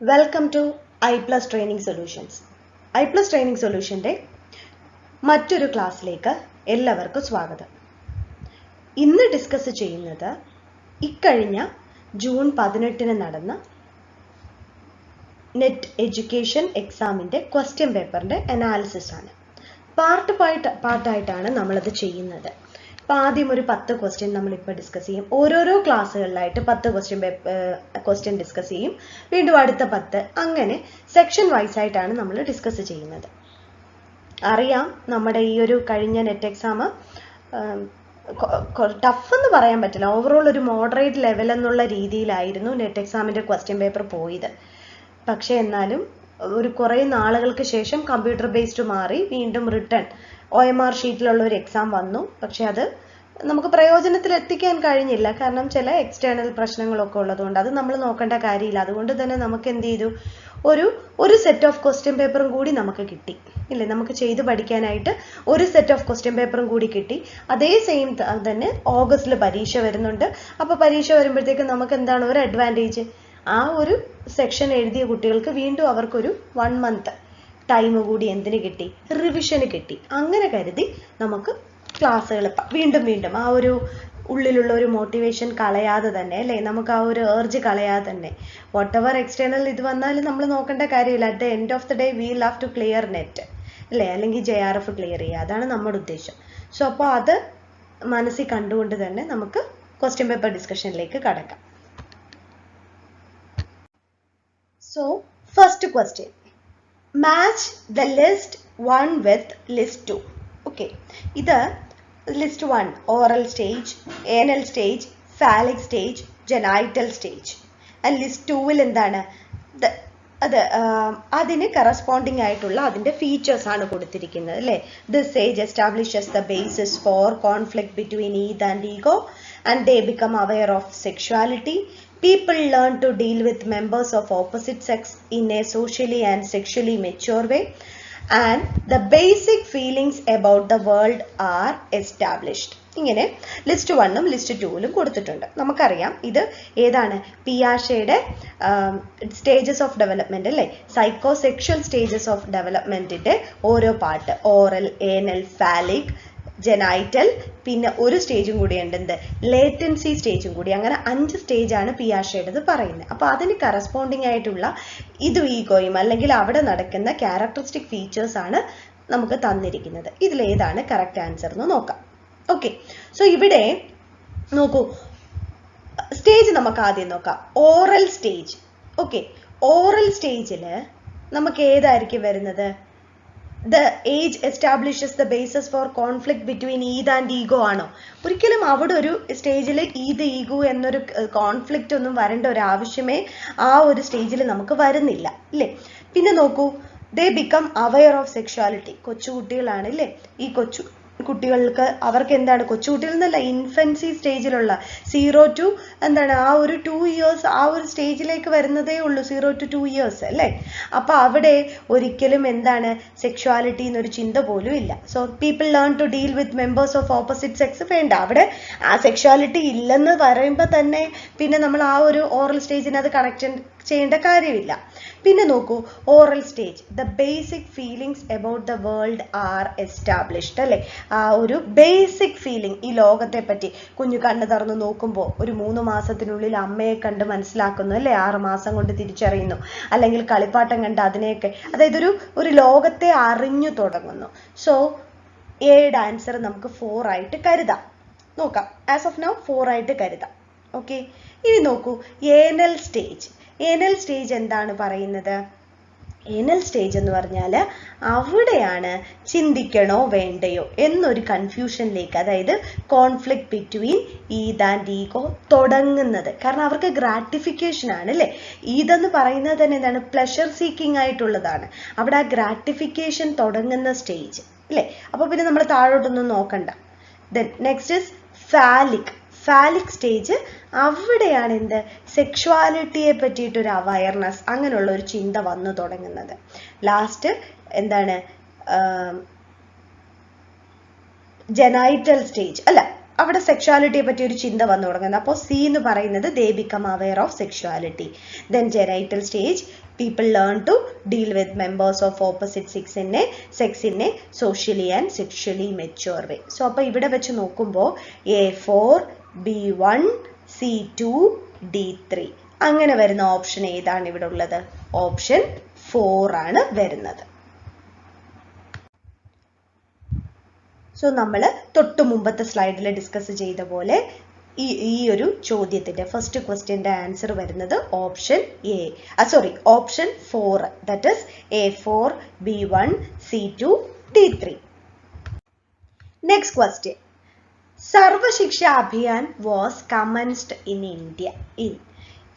Welcome to I Plus Training Solutions. I Plus Training Solutionന്റെ മറ്റൊരു ക്ലാസ്സിലേക്ക് എല്ലാവർക്കും സ്വാഗതം. ഇന്ന് ഡിസ്കസ് ചെയ്യുന്നത് ഇക്കഴിഞ്ഞ ജൂൺ 18 നടന്ന നെറ്റ് എഡ്യൂക്കേഷൻ എക്സാമിന്റെ ക്വസ്റ്റ്യൻ പേപ്പറിന്റെ അനാലിസിസ് ആണ്. പാർട്ടായിട്ടാണ് നമ്മളത് ചെയ്യുന്നത്. അപ്പോൾ ആദ്യം ഒരു 10 ക്വസ്റ്റ്യൻ നമ്മളിപ്പോൾ ഡിസ്കസ് ചെയ്യും. ഓരോരോ ക്ലാസ്സുകളിലായിട്ട് 10 ക്വസ്റ്റ്യൻ ഡിസ്കസ് ചെയ്യും. വീണ്ടും അടുത്ത 10 അങ്ങനെ സെക്ഷൻ വൈസ് ആയിട്ടാണ് നമ്മൾ ഡിസ്കസ് ചെയ്യുന്നത്. അറിയാം നമ്മുടെ ഈ ഒരു കഴിഞ്ഞ നെറ്റ് എക്സാം ടഫ് എന്ന് പറയാൻ പറ്റില്ല, ഓവറോൾ ഒരു മോഡറേറ്റ് ലെവൽ എന്നുള്ള രീതിയിലായിരുന്നു നെറ്റ് എക്സാമിന്റെ ക്വസ്റ്റ്യൻ പേപ്പർ പോയത്. പക്ഷെ എന്നാലും ഒരു കുറേ നാളുകൾക്ക് ശേഷം കമ്പ്യൂട്ടർ ബേസ്ഡ് മാറി വീണ്ടും റിട്ടേൺ OMR ഷീറ്റിലുള്ള ഒരു എക്സാം വന്നു. പക്ഷെ അത് നമുക്ക് പ്രയോജനത്തിൽ എത്തിക്കാൻ കഴിഞ്ഞില്ല, കാരണം ചില എക്സ്റ്റേണൽ പ്രശ്നങ്ങളൊക്കെ ഉള്ളതുകൊണ്ട് അത് നമ്മൾ നോക്കേണ്ട കാര്യമില്ല. അതുകൊണ്ട് തന്നെ നമുക്ക് എന്ത് ചെയ്തു, ഒരു സെറ്റ് ഓഫ് ക്വസ്റ്റ്യൻ പേപ്പറും കൂടി നമുക്ക് കിട്ടി ഇല്ലേ, നമുക്ക് ചെയ്ത് പഠിക്കാനായിട്ട് ഒരു സെറ്റ് ഓഫ് ക്വസ്റ്റ്യൻ പേപ്പറും കൂടി കിട്ടി. അതേ സെയിം തന്നെ ഓഗസ്റ്റിൽ പരീക്ഷ വരുന്നുണ്ട്. അപ്പോൾ പരീക്ഷ വരുമ്പോഴത്തേക്കും നമുക്ക് എന്താണ് ഒരു അഡ്വാൻറ്റേജ്, ആ ഒരു സെക്ഷൻ എഴുതിയ കുട്ടികൾക്ക് വീണ്ടും അവർക്കൊരു 1 month ടൈം കൂടി എന്തിന് കിട്ടി, റിവിഷന് കിട്ടി. അങ്ങനെ കരുതി നമുക്ക് ക്ലാസ്സുകൾ വീണ്ടും ആ ഒരു ഉള്ളിലുള്ള ഒരു മോട്ടിവേഷൻ കളയാതെ തന്നെ അല്ലേ, നമുക്ക് ആ ഒരു ഏർജ് കളയാതെ തന്നെ വാട്ട് എവർ എക്സ്റ്റേണൽ ഇത് വന്നാലും നമ്മൾ നോക്കേണ്ട കാര്യമില്ല. At the end of the day we will have to clear NET അല്ലേ, അല്ലെങ്കിൽ JRF ക്ലിയർ ചെയ്യുക, അതാണ് നമ്മുടെ ഉദ്ദേശം. സോ അപ്പോൾ അത് മനസ്സിൽ കണ്ടുകൊണ്ട് തന്നെ നമുക്ക് ക്വസ്റ്റ്യൻ പേപ്പർ ഡിസ്കഷനിലേക്ക് കടക്കാം. So first question, match the list 1 with list 2. okay, ഇത് list 1 oral stage, anal stage, phallic stage, genital stage. and list 2 എന്താണ് അതിന് കറസ്പോണ്ടിങ് ആയിട്ടുള്ള അതിന്റെ ഫീച്ചേഴ്സ് ആണ് കൊടുത്തിരിക്കുന്നത് അല്ലേ. This stage establishes the basis for conflict between id and ego and they become aware of sexuality. People learn to deal with members of opposite sex in a socially and sexually mature way and the basic feelings about the world are established. ഇങ്ങനെ list 1ഉം list 2ലും കൊടുത്തിട്ടുണ്ട്. നമുക്കറിയാം ഇത് ഏതാണ്, പിയാഷെയുടെ stages of development അല്ലേ, psycho sexual stages of ഡെവലപ്മെന്റിന്റെ ഓരോ part, oral, anal, phallic, genital, പിന്നെ ഒരു സ്റ്റേജും കൂടി ഉണ്ട്, ലേറ്റൻസി സ്റ്റേജും കൂടി. അങ്ങനെ 5 സ്റ്റേജാണ് പിയാഷെയുടേത് പറയുന്നത്. അപ്പോൾ അതിന് കറസ്പോണ്ടിങ് ആയിട്ടുള്ള ഇത് ഈഗോയും അല്ലെങ്കിൽ അവിടെ നടക്കുന്ന ക്യാരക്ടറിസ്റ്റിക് ഫീച്ചേഴ്സ് ആണ് നമുക്ക് തന്നിരിക്കുന്നത്. ഇതിലേതാണ് കറക്റ്റ് ആൻസർ എന്ന് നോക്കാം. ഓക്കെ, സോ ഇവിടെ നോക്കൂ, സ്റ്റേജ് നമുക്ക് ആദ്യം നോക്കാം. Oral stage. ഓക്കെ, ഓറൽ സ്റ്റേജിൽ നമുക്ക് ഏതായിരിക്കും വരുന്നത്, the age establishes the basis for conflict between id and ego ആണോ? ഒരിക്കലും അവിടെ ഒരു സ്റ്റേജിൽ ഈഗോ എന്നൊരു കോൺഫ്ലിക്റ്റ് ഒന്നും വരേണ്ട ഒരു ആവശ്യമേ ആ ഒരു സ്റ്റേജിൽ നമുക്ക് വരുന്നില്ല ഇല്ലേ. പിന്നെ നോക്കൂ, they become aware of sexuality. കൊച്ചുകുട്ടികളാണ് ഇല്ലേ, ഈ കുട്ടികൾക്ക് അവർക്ക് എന്താണ്, കൊച്ചുകുട്ടികൾ എന്നല്ല, ഇൻഫൻസി സ്റ്റേജിലുള്ള 0 to എന്താണ് ആ ഒരു 2 years ആ ഒരു സ്റ്റേജിലേക്ക് വരുന്നതേ ഉള്ളൂ, 0 to 2 years അല്ലേ. അപ്പൊ അവിടെ ഒരിക്കലും എന്താണ് സെക്ഷുവാലിറ്റി എന്നൊരു ചിന്ത പോലും ഇല്ല. So people learn to deal with members of opposite sex വേണ്ട, അവിടെ ആ സെക്ഷുവാലിറ്റി ഇല്ലെന്ന് പറയുമ്പോൾ തന്നെ പിന്നെ നമ്മൾ ആ ഒരു ഓറൽ സ്റ്റേജിന് അത് കണക്ട് ചെയ്യേണ്ട കാര്യമില്ല. പിന്നെ നോക്കൂ, oral stage, the basic feelings about the world R established അല്ലേ. ആ ഒരു ബേസിക് ഫീലിംഗ്, ഈ ലോകത്തെ പറ്റി കുഞ്ഞു കണ്ണ് തുറന്ന് നോക്കുമ്പോൾ ഒരു 3 മാസത്തിനുള്ളിൽ അമ്മയെ കണ്ട് മനസ്സിലാക്കുന്നു അല്ലേ, 6 മാസം കൊണ്ട് തിരിച്ചറിയുന്നു, അല്ലെങ്കിൽ കളിപ്പാട്ടം കണ്ട് അതിനെയൊക്കെ, അതായത് ഒരു ലോകത്തെ അറിഞ്ഞു തുടങ്ങുന്നു. സോ എയുടെ ആൻസർ നമുക്ക് 4 ആയിട്ട് കരുതാം. നോക്കാം, ആസ് ഓഫ് നൗ 4 ആയിട്ട് കരുതാം. ഓക്കെ, ഇനി നോക്കൂ, ഏനൽ സ്റ്റേജ്. ഏനൽ സ്റ്റേജ് എന്താണ് പറയുന്നത്, ഏനൽ സ്റ്റേജ് എന്ന് പറഞ്ഞാൽ അവിടെയാണ് ചിന്തിക്കണോ വേണ്ടയോ എന്നൊരു കൺഫ്യൂഷനിലേക്ക്, അതായത് conflict between Eid and ego തുടങ്ങുന്നത്. കാരണം അവർക്ക് ഗ്രാറ്റിഫിക്കേഷൻ ആണ് അല്ലേ, ഈദെന്ന് പറയുന്നത് തന്നെ എന്താണ്, പ്ലഷർ സീക്കിംഗ് ആയിട്ടുള്ളതാണ്. അവിടെ ആ ഗ്രാറ്റിഫിക്കേഷൻ തുടങ്ങുന്ന സ്റ്റേജ് അല്ലേ. അപ്പോൾ പിന്നെ നമ്മൾ താഴോട്ടൊന്നും നോക്കണ്ട. Then next is phallic. Phallic stage, അവിടെയാണ് എന്ത്, സെക്ഷുവാലിറ്റിയെ പറ്റിയിട്ടൊരു അവയർനെസ്, അങ്ങനെയുള്ള ഒരു ചിന്ത വന്നു തുടങ്ങുന്നത്. ലാസ്റ്റ് എന്താണ്, ജെനൈറ്റൽ സ്റ്റേജ് അല്ല, അവിടെ സെക്ഷുവാലിറ്റിയെ പറ്റി ഒരു ചിന്ത വന്നു തുടങ്ങുന്നത്. അപ്പോൾ സി എന്ന് പറയുന്നത് ദേ become aware of sexuality. Then genital stage, people learn to deal with members of opposite sex in a socially and sexually mature way. So അപ്പോൾ ഇവിടെ വെച്ച് നോക്കുമ്പോൾ A4, B1, C2, D3 അങ്ങനെ വരുന്ന ഓപ്ഷൻ ഏതാണ് ഇവിടെ ഉള്ളത്? ഓപ്ഷൻ 4 ആണ് വരുന്നത്. സോ നമ്മൾ തൊട്ട് മുമ്പത്തെ സ്ലൈഡിൽ ഡിസ്കസ് ചെയ്ത പോലെ ഈ ഒരു ചോദ്യത്തിന്റെ ഫസ്റ്റ് ക്വസ്റ്റ്യന്റെ ആൻസർ വരുന്നത് option option 4, that is A4, B1, C2, D3. Next question. Sarva Shiksha Abhiyan was commenced in India in.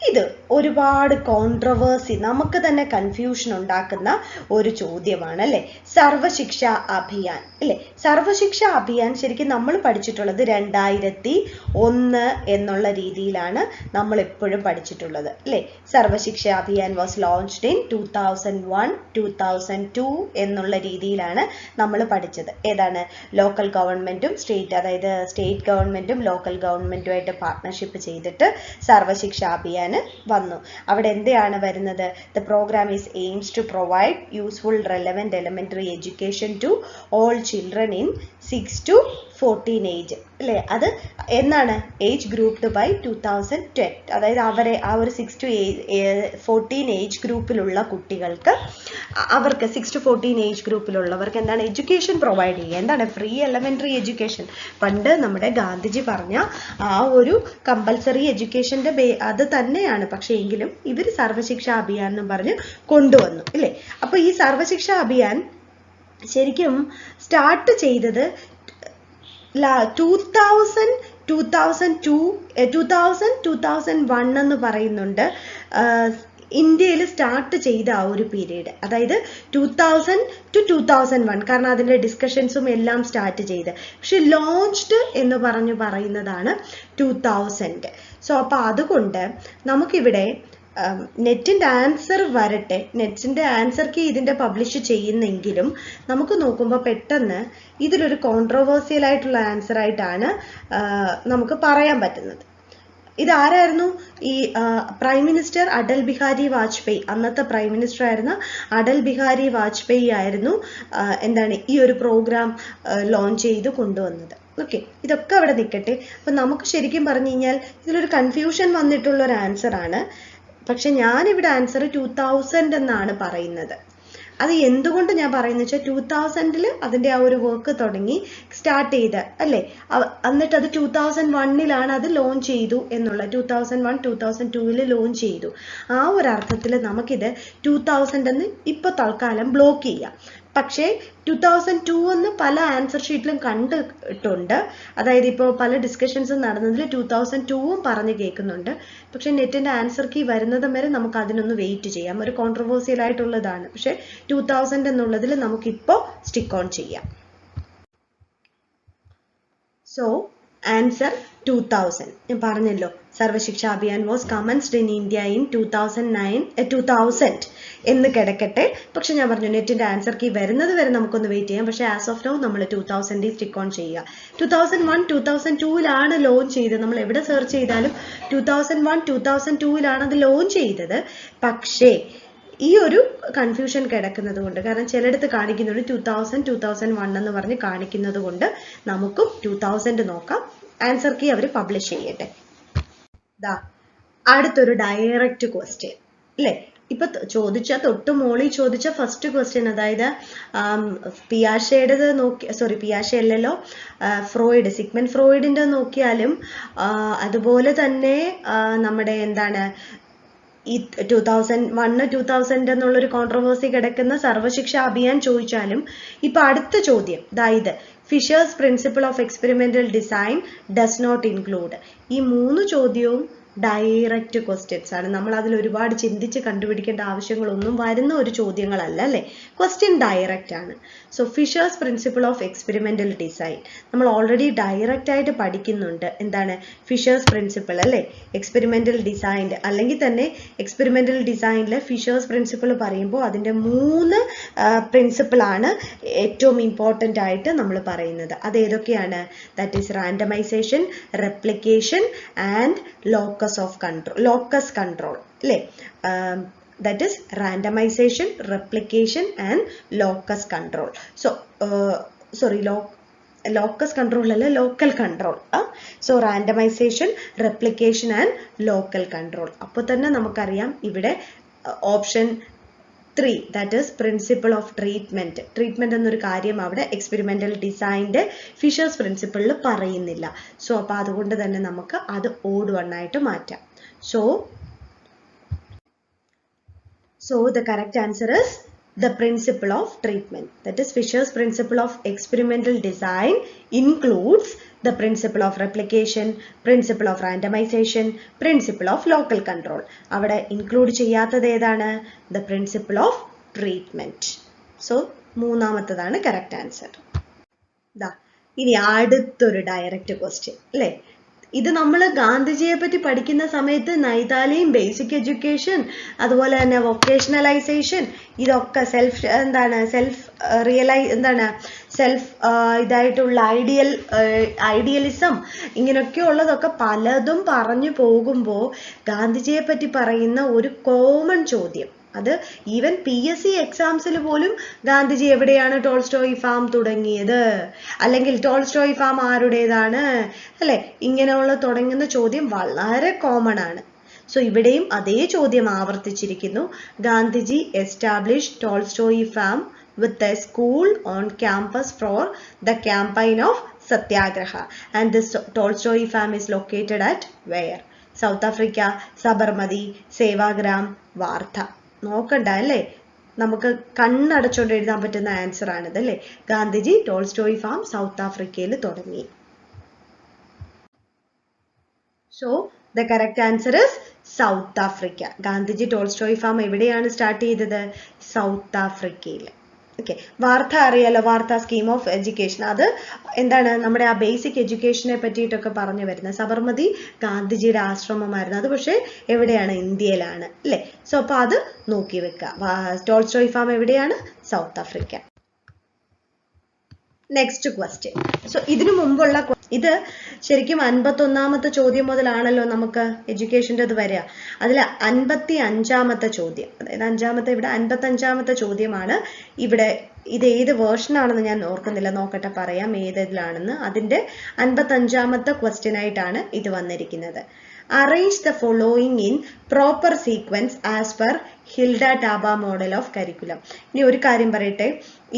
ഇത് ഒരുപാട് കോൺട്രവേഴ്സി, നമുക്ക് തന്നെ കൺഫ്യൂഷൻ ഉണ്ടാക്കുന്ന ഒരു ചോദ്യമാണ് അല്ലേ? സർവശിക്ഷ അഭിയാൻ അല്ലേ? സർവശിക്ഷ അഭിയാൻ ശരിക്കും നമ്മൾ പഠിച്ചിട്ടുള്ളത് 2001 എന്നുള്ള രീതിയിലാണ് നമ്മൾ എപ്പോഴും പഠിച്ചിട്ടുള്ളത് അല്ലേ? Sarva Shiksha Abhiyan was launched in 2001, 2002 എന്നുള്ള രീതിയിലാണ് നമ്മൾ പഠിച്ചത്. ഏതാണ്? ലോക്കൽ ഗവൺമെന്റും അതായത് സ്റ്റേറ്റ് ഗവൺമെന്റും ലോക്കൽ ഗവൺമെന്റുമായിട്ട് പാർട്ട്ണർഷിപ്പ് ചെയ്തിട്ട് സർവശിക്ഷ അഭിയാൻ വന്നു. അവിടെ എന്താണ് വരുന്നത്? The programme is aims to provide useful relevant elementary education to all children in 6 to 14 age അല്ലേ? അത് എന്നാണ്? Age grouped by 2010. അതായത് അവരെ ആ ഒരു 6 to 14 ഏജ് ഗ്രൂപ്പിലുള്ള കുട്ടികൾക്ക്, അവർക്ക് 6 to 14 ഏജ് ഗ്രൂപ്പിലുള്ളവർക്ക് എന്താണ്? എഡ്യൂക്കേഷൻ പ്രൊവൈഡ് ചെയ്യുക. എന്താണ്? Free elementary education. പണ്ട് നമ്മുടെ ഗാന്ധിജി പറഞ്ഞ ആ ഒരു കമ്പൽസറി എഡ്യൂക്കേഷന്റെ അത് തന്നെയാണ്. പക്ഷേ എങ്കിലും ഇവർ സർവശിക്ഷ അഭിയാൻ എന്ന് പറഞ്ഞ് കൊണ്ടുവന്നു ഇല്ലേ? അപ്പൊ ഈ സർവശിക്ഷ അഭിയാൻ ശരിക്കും സ്റ്റാർട്ട് ചെയ്തത് 2001 എന്ന് പറയുന്നുണ്ട്. ഇന്ത്യയിൽ സ്റ്റാർട്ട് ചെയ്ത ആ ഒരു പീരീഡ്, അതായത് 2000 to 2001, കാരണം അതിൻ്റെ ഡിസ്കഷൻസും എല്ലാം സ്റ്റാർട്ട് ചെയ്ത്. പക്ഷെ ലോഞ്ച്ഡ് എന്ന് പറയുന്നതാണ് 2000. സോ അപ്പോൾ അതുകൊണ്ട് നമുക്കിവിടെ നെറ്റിൻ്റെ ആൻസർ വരട്ടെ. നെറ്റിൻ്റെ ആൻസർ കീ ഇതിൻ്റെ പബ്ലിഷ് ചെയ്യുന്നെങ്കിലും നമുക്ക് നോക്കുമ്പോൾ പെട്ടെന്ന് ഇതിലൊരു കോൺട്രവേഴ്സ്യൽ ആയിട്ടുള്ള ആൻസർ ആയിട്ടാണ് നമുക്ക് പറയാൻ പറ്റുന്നത്. ഇതാരായിരുന്നു? ഈ പ്രൈം മിനിസ്റ്റർ അടൽ ബിഹാരി വാജ്പേയി, അന്നത്തെ പ്രൈം മിനിസ്റ്റർ ആയിരുന്ന അടൽ ബിഹാരി വാജ്പേയി ആയിരുന്നു എന്താണ് ഈ ഒരു പ്രോഗ്രാം ലോഞ്ച് ചെയ്ത് കൊണ്ടുവന്നത്. ഓക്കെ, ഇതൊക്കെ അവിടെ നിൽക്കട്ടെ. അപ്പം നമുക്ക് ശരിക്കും പറഞ്ഞു കഴിഞ്ഞാൽ ഇതിലൊരു കൺഫ്യൂഷൻ വന്നിട്ടുള്ള ഒരു ആൻസർ ആണ്. പക്ഷെ ഞാനിവിടെ ആൻസർ 2000 എന്നാണ് പറയുന്നത്. അത് എന്തുകൊണ്ട് ഞാൻ പറയുന്നത് വെച്ചാൽ 2000 അതിൻ്റെ ആ ഒരു വർക്ക് തുടങ്ങി സ്റ്റാർട്ട് ചെയ്ത് അല്ലേ? എന്നിട്ട് അത് 2001 അത് ലോഞ്ച് ചെയ്തു എന്നുള്ള 2001, 2002 ലോഞ്ച് ചെയ്തു. ആ ഒരു അർത്ഥത്തിൽ നമുക്കിത് 2000 എന്ന് ഇപ്പോൾ തൽക്കാലം ബ്ലോക്ക് ചെയ്യാം. പക്ഷേ 2002 എന്ന് പല ആൻസർ ഷീറ്റിലും കണ്ടിട്ടുണ്ട്. അതായത് ഇപ്പോൾ പല ഡിസ്കഷൻസും നടന്നതിൽ 2002 പറഞ്ഞ് കേൾക്കുന്നുണ്ട്. പക്ഷെ നെറ്റിൻ്റെ ആൻസർ കീ വരുന്നത് വരെ നമുക്ക് അതിനൊന്ന് വെയിറ്റ് ചെയ്യാം. ഒരു കോൺട്രവേഴ്സ്യൽ ആയിട്ടുള്ളതാണ്. പക്ഷെ 2000 എന്നുള്ളതിൽ നമുക്കിപ്പോൾ സ്റ്റിക്ക് ഓൺ ചെയ്യാം. So answer 2000. ഞാൻ പറഞ്ഞല്ലോ, Sarva Shiksha Abhiyan was commenced in India in 2000 എന്ന് കിടക്കട്ടെ. പക്ഷെ ഞാൻ പറഞ്ഞു നെറ്റിന്റെ ആൻസർ കീ വരുന്നത് വരെ നമുക്കൊന്ന് വെയിറ്റ് ചെയ്യാം. പക്ഷെ ആസ് ഓഫ് നൗ നമ്മൾ 2000 സ്റ്റിക്ക് ഓൺ ചെയ്യുക. 2001, 2002 ലോഞ്ച് ചെയ്തത്. നമ്മൾ എവിടെ സെർച്ച് ചെയ്താലും 2001, 2002 അത് ലോഞ്ച് ചെയ്തത്. പക്ഷേ ഈ ഒരു കൺഫ്യൂഷൻ കിടക്കുന്നത് കൊണ്ട്, കാരണം ചിലയിടത്ത് കാണിക്കുന്നുണ്ട് 2000, 2001 എന്ന് പറഞ്ഞ് കാണിക്കുന്നത് കൊണ്ട് നമുക്കും 2000 നോക്കാം. ആൻസർ കീ അവർ പബ്ലിഷ് ചെയ്യട്ടെ. അടുത്തൊരു ഡയറക്റ്റ് ക്വസ്റ്റ്യൻ അല്ലേ? ഇപ്പൊ തൊട്ട് മോളി ചോദിച്ച ഫസ്റ്റ് ക്വസ്റ്റ്യൻ, അതായത് പിയാഷേടേത് പിയാഷെ അല്ലല്ലോ, ഫ്രോയിഡ്, സിഗ്മണ്ട് ഫ്രോയിഡിന്റെ നോക്കിയാലും അതുപോലെ തന്നെ നമ്മുടെ എന്താണ് ഈ 2001, 2000 എന്നുള്ളൊരു കോൺട്രവേഴ്സി കിടക്കുന്ന സർവശിക്ഷ അഭിയാൻ ചോദിച്ചാലും ഇപ്പൊ അടുത്ത ചോദ്യം അതായത് Fisher's principle of experimental design does not include. ഈ 3 ചോദ്യവും ഡയറക്റ്റ് ക്വസ്റ്റ്യൻസ് ആണ്. നമ്മൾ അതിൽ ഒരുപാട് ചിന്തിച്ച് കണ്ടുപിടിക്കേണ്ട ആവശ്യങ്ങളൊന്നും വരുന്ന ഒരു ചോദ്യങ്ങളല്ല അല്ലേ? ക്വസ്റ്റ്യൻ ഡയറക്റ്റ് ആണ്. So fishers principle of experimental design നമ്മൾ ഓൾറെഡി ഡയറക്റ്റ് ആയിട്ട് പഠിക്കുന്നുണ്ട്. എന്താണ് ഫിഷേഴ്സ് പ്രിൻസിപ്പിൾ അല്ലേ? എക്സ്പെരിമെന്റൽ ഡിസൈൻ അല്ലെങ്കിൽ തന്നെ എക്സ്പെരിമെന്റൽ ഡിസൈനിലെ ഫിഷേഴ്സ് പ്രിൻസിപ്പിൾ പറയുമ്പോൾ അതിൻ്റെ 3 പ്രിൻസിപ്പിൾ ആണ് ഏറ്റവും ഇമ്പോർട്ടൻ്റ് ആയിട്ട് നമ്മൾ പറയുന്നത്. അത് ഏതൊക്കെയാണ്? That is randomisation, replication and locus control അല്ലേ? that is randomization, replication and locus control. So locus control അല്ല, local control. So randomization, replication and local control. അപ്പോൾ തന്നെ നമുക്കറിയാം ഇവിടെ option 3, that is principle of treatment. Treatment എന്നൊരു കാര്യം അവിടെ experimental ഡിസൈൻ്റെ fishers പ്രിൻസിപ്പിളിൽ പറയുന്നില്ല. സോ അപ്പോൾ അതുകൊണ്ട് തന്നെ നമുക്ക് അത് ഓഡ് 1 ആയിട്ട് മാറ്റാം. So the correct answer is the principle of treatment. That is Fisher's principle of experimental design includes the principle of replication, principle of randomization, principle of local control. അവിടെ include ചെയ്യാത്തത് ഏതാണ്? The principle of treatment. So മൂന്നാമത്തതാണ് correct answer. ഇനി അടുത്തൊരു direct question അല്ലേ? ഇത് നമ്മൾ ഗാന്ധിജിയെ പറ്റി പഠിക്കുന്ന സമയത്ത് നൈതാലിയും ബേസിക് എഡ്യൂക്കേഷൻ അതുപോലെ തന്നെ വൊക്കേഷണലൈസേഷൻ ഇതൊക്കെ ഇതായിട്ടുള്ള ഐഡിയലിസം ഇങ്ങനെയൊക്കെ ഉള്ളതൊക്കെ പലതും പറഞ്ഞു പോകുമ്പോൾ ഗാന്ധിജിയെ പറ്റി പറയുന്ന ഒരു കോമൺ ചോദ്യം, അത് ഈവൻ PSC എക്സാംസിൽ പോലും ഗാന്ധിജി എവിടെയാണ് ടോൾസ്റ്റോയ് ഫാം തുടങ്ങിയത്, അല്ലെങ്കിൽ ടോൾസ്റ്റോയ് ഫാം ആരുടേതാണ് അല്ലെ, ഇങ്ങനെയുള്ള തുടങ്ങുന്ന ചോദ്യം വളരെ കോമൺ ആണ്. സോ ഇവിടെയും അതേ ചോദ്യം ആവർത്തിച്ചിരിക്കുന്നു. Gandhiji establish Tolstoy farm with a school on campus for the campaign of Satyagraha, and this Tolstoy farm is located at where? South Africa, Sabarmati, Sevagram, Vartha. നോക്കണ്ട അല്ലേ, നമുക്ക് കണ്ണടച്ചുകൊണ്ട് എഴുതാൻ പറ്റുന്ന ആൻസർ ആണിത് അല്ലേ. ഗാന്ധിജി ടോൾസ്റ്റോയ് ഫാം സൗത്ത് ആഫ്രിക്കയിൽ തുടങ്ങി. So the correct answer is south Africa. Gandhiji Tolstoy farm എവിടെയാണ് സ്റ്റാർട്ട് ചെയ്തത്? സൗത്ത് ആഫ്രിക്കയിൽ. ഓക്കെ, വാർത്ത അറിയാലോ, വാർത്ത സ്കീം ഓഫ് എഡ്യൂക്കേഷൻ. അത് എന്താണ്, നമ്മുടെ ആ ബേസിക് എഡ്യൂക്കേഷനെ പറ്റിയിട്ടൊക്കെ പറഞ്ഞു വരുന്നത്. സബർമതി ഗാന്ധിജിയുടെ ആശ്രമമായിരുന്നു, അത് പക്ഷേ എവിടെയാണ്? ഇന്ത്യയിലാണ് അല്ലേ. സോ അപ്പോൾ അത് നോക്കി വെക്കുക. ടോൾസ്റ്റോയ് ഫാം എവിടെയാണ്? South Africa. Next question. So ഇതിനു മുമ്പുള്ള ഇത് ശരിക്കും 51ാമത്തെ ചോദ്യം മുതലാണല്ലോ നമുക്ക് എഡ്യൂക്കേഷൻ്റെ അത് വരിക. അതിൽ 55ാമത്തെ ചോദ്യം, അതായത് ഇവിടെ 55ാമത്തെ ചോദ്യമാണ്. ഇവിടെ ഇത് ഏത് വേർഷൻ ആണെന്ന് ഞാൻ ഓർക്കുന്നില്ല, നോക്കട്ടെ പറയാം ഏതിലാണെന്ന്. അതിൻ്റെ 55ാമത്തെ ക്വസ്റ്റ്യൻ ആയിട്ടാണ് ഇത് വന്നിരിക്കുന്നത്. Arrange the following in proper sequence as per Hilda Taba model of curriculum. ഇനി ഒരു കാര്യം പറയട്ടെ,